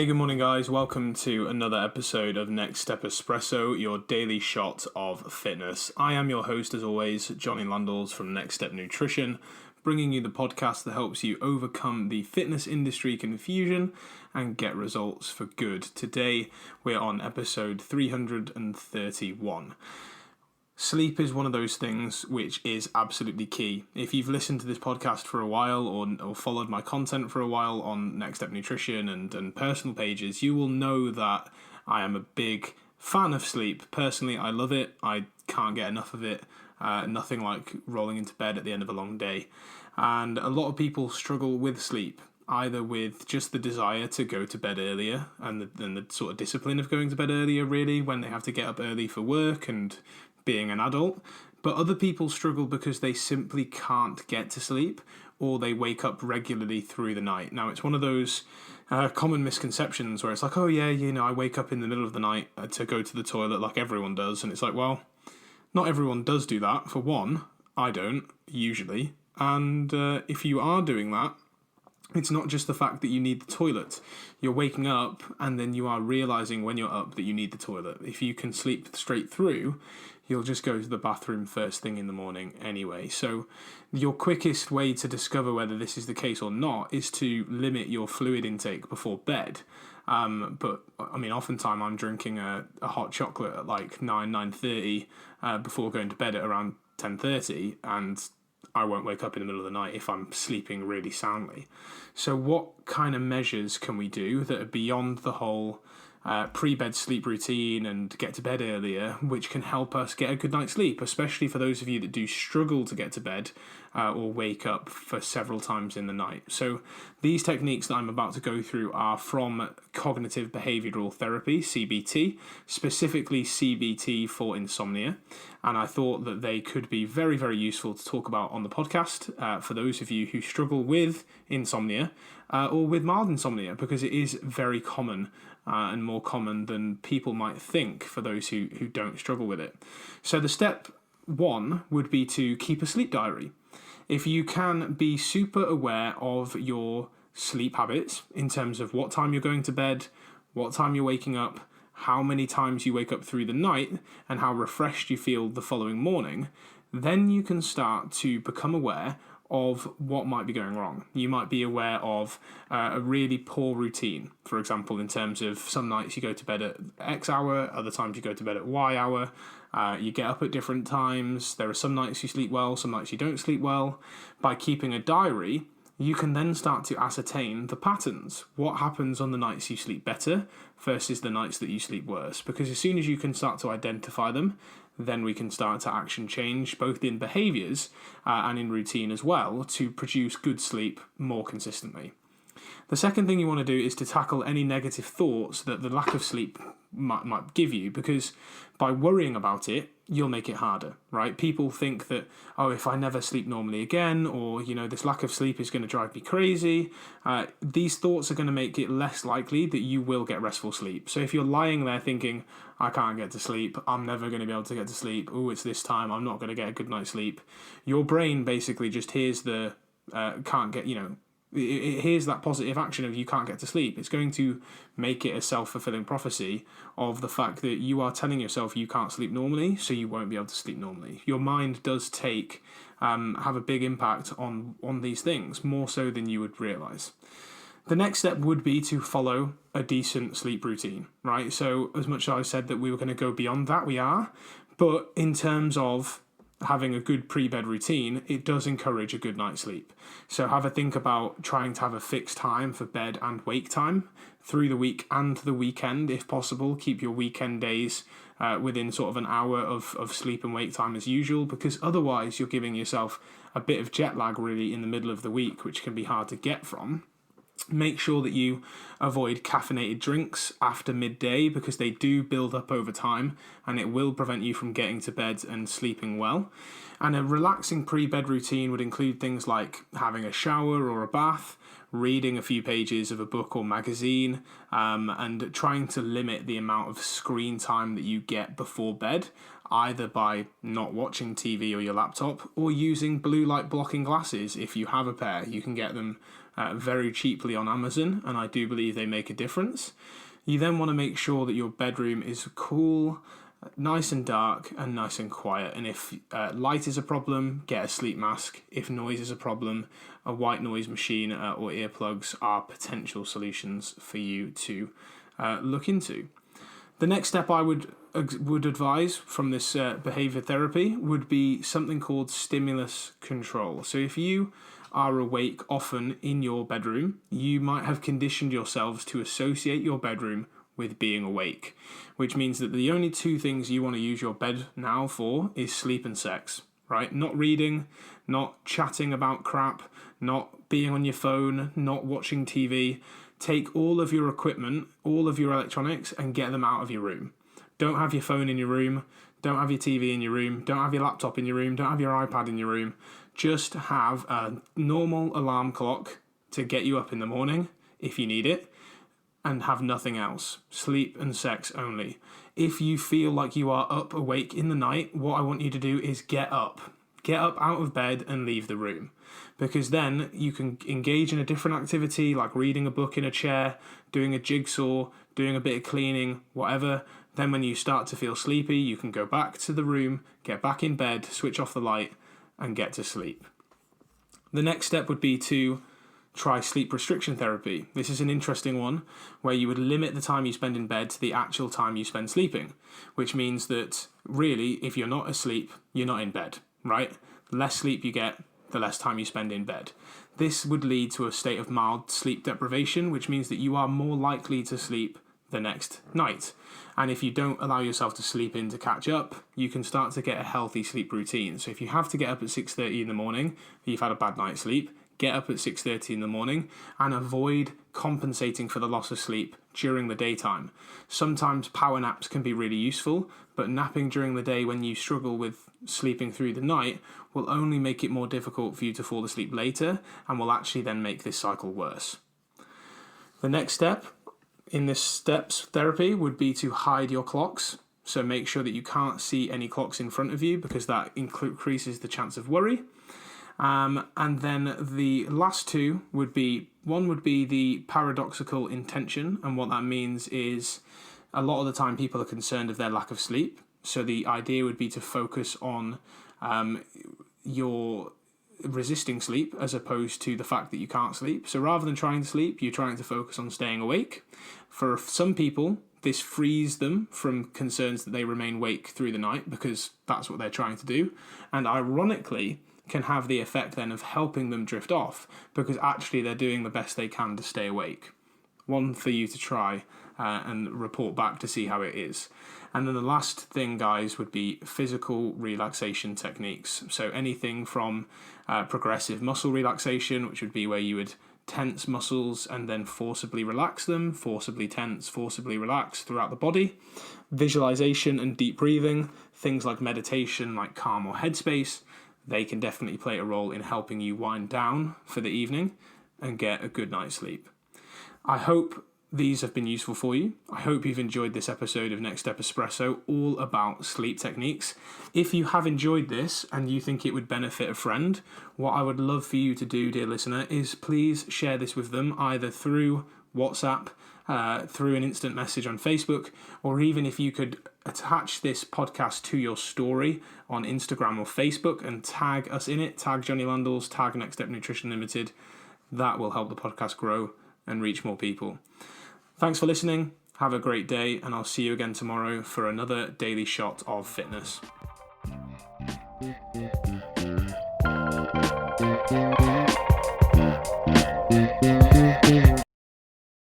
Hey, good morning, guys. Welcome to another episode of Next Step Espresso, your daily shot of fitness. I am your host, as always, Johnny Landals from Next Step Nutrition, bringing you the podcast that helps you overcome the fitness industry confusion and get results for good. Today, we're on episode 331. Sleep is one of those things which is absolutely key. If you've listened to this podcast for a while or followed my content for a while on Next Step Nutrition and personal pages, you will know that I am a big fan of sleep. Personally, I love it. I can't get enough of it. Nothing like rolling into bed at the end of a long day. And a lot of people struggle with sleep, either with just the desire to go to bed earlier and the sort of discipline of going to bed earlier, really, when they have to get up early for work and being an adult, but other people struggle because they simply can't get to sleep or they wake up regularly through the night. Now, it's one of those common misconceptions where it's like, oh yeah, I wake up in the middle of the night to go to the toilet like everyone does, and it's like, well, not everyone does do that. For one, I don't, usually, and if you are doing that, it's not just the fact that you need the toilet. You're waking up and then you are realizing when you're up that you need the toilet. If you can sleep straight through, you'll just go to the bathroom first thing in the morning anyway. So your quickest way to discover whether this is the case or not is to limit your fluid intake before bed. But I mean, oftentimes I'm drinking a hot chocolate at like 9:30 before going to bed at around 10:30, and I won't wake up in the middle of the night if I'm sleeping really soundly. So what kind of measures can we do that are beyond the whole pre-bed sleep routine and get to bed earlier, which can help us get a good night's sleep, especially for those of you that do struggle to get to bed or wake up for several times in the night. So these techniques that I'm about to go through are from cognitive behavioral therapy, CBT, specifically CBT for insomnia. And I thought that they could be very, very useful to talk about on the podcast for those of you who struggle with insomnia or with mild insomnia, because it is very common and more common than people might think for those who don't struggle with it. So the step one would be to keep a sleep diary. If you can be super aware of your sleep habits in terms of what time you're going to bed, what time you're waking up, how many times you wake up through the night, and how refreshed you feel the following morning, then you can start to become aware of what might be going wrong. You might be aware of a really poor routine, for example, in terms of some nights you go to bed at X hour, other times you go to bed at Y hour, you get up at different times, there are some nights you sleep well, some nights you don't sleep well. By keeping a diary, you can then start to ascertain the patterns. What happens on the nights you sleep better versus the nights that you sleep worse? Because as soon as you can start to identify them, then we can start to action change, both in behaviours and in routine as well, to produce good sleep more consistently. The second thing you want to do is to tackle any negative thoughts that the lack of sleep might give you, because by worrying about it, you'll make it harder, right? People think that, oh, if I never sleep normally again, or, this lack of sleep is going to drive me crazy. These thoughts are going to make it less likely that you will get restful sleep. So if you're lying there thinking, I can't get to sleep, I'm never going to be able to get to sleep, oh, it's this time, I'm not going to get a good night's sleep, your brain basically just hears the can't get, it hears that positive action of you can't get to sleep. It's going to make it a self-fulfilling prophecy of the fact that you are telling yourself you can't sleep normally, so you won't be able to sleep normally. Your mind does have a big impact on these things, more so than you would realise. The next step would be to follow a decent sleep routine, right? So as much as I said that we were going to go beyond that, we are. But in terms of having a good pre-bed routine, it does encourage a good night's sleep. So have a think about trying to have a fixed time for bed and wake time through the week and the weekend, if possible. Keep your weekend days within sort of an hour of sleep and wake time as usual, because otherwise you're giving yourself a bit of jet lag really in the middle of the week, which can be hard to get from. Make sure that you avoid caffeinated drinks after midday, because they do build up over time and it will prevent you from getting to bed and sleeping well. And a relaxing pre-bed routine would include things like having a shower or a bath, reading a few pages of a book or magazine, and trying to limit the amount of screen time that you get before bed, either by not watching TV or your laptop or using blue light blocking glasses. If you have a pair, you can get them very cheaply on Amazon, and I do believe they make a difference. You then want to make sure that your bedroom is cool, nice and dark, and nice and quiet. And if light is a problem, get a sleep mask. If noise is a problem, a white noise machine or earplugs are potential solutions for you to look into. The next step I would advise from this behavior therapy would be something called stimulus control. So if you are awake often in your bedroom, you might have conditioned yourselves to associate your bedroom with being awake, which means that the only two things you want to use your bed now for is sleep and sex, right? Not reading, not chatting about crap, not being on your phone, not watching TV. Take all of your equipment, all of your electronics, and get them out of your room. Don't have your phone in your room, don't have your TV in your room, don't have your laptop in your room, don't have your iPad in your room. Just have a normal alarm clock to get you up in the morning if you need it, and have nothing else. Sleep and sex only. If you feel like you are up awake in the night, what I want you to do is get up. Get up out of bed and leave the room. Because then you can engage in a different activity like reading a book in a chair, doing a jigsaw, doing a bit of cleaning, whatever. Then when you start to feel sleepy, you can go back to the room, get back in bed, switch off the light, and get to sleep. The next step would be to try sleep restriction therapy. This is an interesting one where you would limit the time you spend in bed to the actual time you spend sleeping, which means that really, if you're not asleep, you're not in bed, right? The less sleep you get, the less time you spend in bed. This would lead to a state of mild sleep deprivation, which means that you are more likely to sleep the next night. And if you don't allow yourself to sleep in to catch up, you can start to get a healthy sleep routine. So if you have to get up at 6:30 in the morning, you've had a bad night's sleep, get up at 6:30 in the morning and avoid compensating for the loss of sleep during the daytime. Sometimes power naps can be really useful, but napping during the day when you struggle with sleeping through the night will only make it more difficult for you to fall asleep later and will actually then make this cycle worse. The next step in this steps therapy would be to hide your clocks. So make sure that you can't see any clocks in front of you because that increases the chance of worry. And then the last two would be, one would be the paradoxical intention. And what that means is a lot of the time people are concerned of their lack of sleep. So the idea would be to focus on your resisting sleep as opposed to the fact that you can't sleep. So rather than trying to sleep, you're trying to focus on staying awake. For some people, this frees them from concerns that they remain awake through the night because that's what they're trying to do. And ironically, can have the effect then of helping them drift off because actually they're doing the best they can to stay awake. One for you to try and report back to see how it is. And then the last thing, guys, would be physical relaxation techniques. So anything from progressive muscle relaxation, which would be where you would tense muscles and then forcibly relax them, forcibly tense, forcibly relax throughout the body. Visualization and deep breathing, things like meditation, like Calm or Headspace, they can definitely play a role in helping you wind down for the evening and get a good night's sleep. I hope these have been useful for you. I hope you've enjoyed this episode of Next Step Espresso, all about sleep techniques. If you have enjoyed this and you think it would benefit a friend, what I would love for you to do, dear listener, is please share this with them either through WhatsApp, through an instant message on Facebook, or even if you could attach this podcast to your story on Instagram or Facebook and tag us in it, tag Johnny Landals, tag Next Step Nutrition Limited. That will help the podcast grow and reach more people. Thanks for listening. Have a great day, and I'll see you again tomorrow for another daily shot of fitness.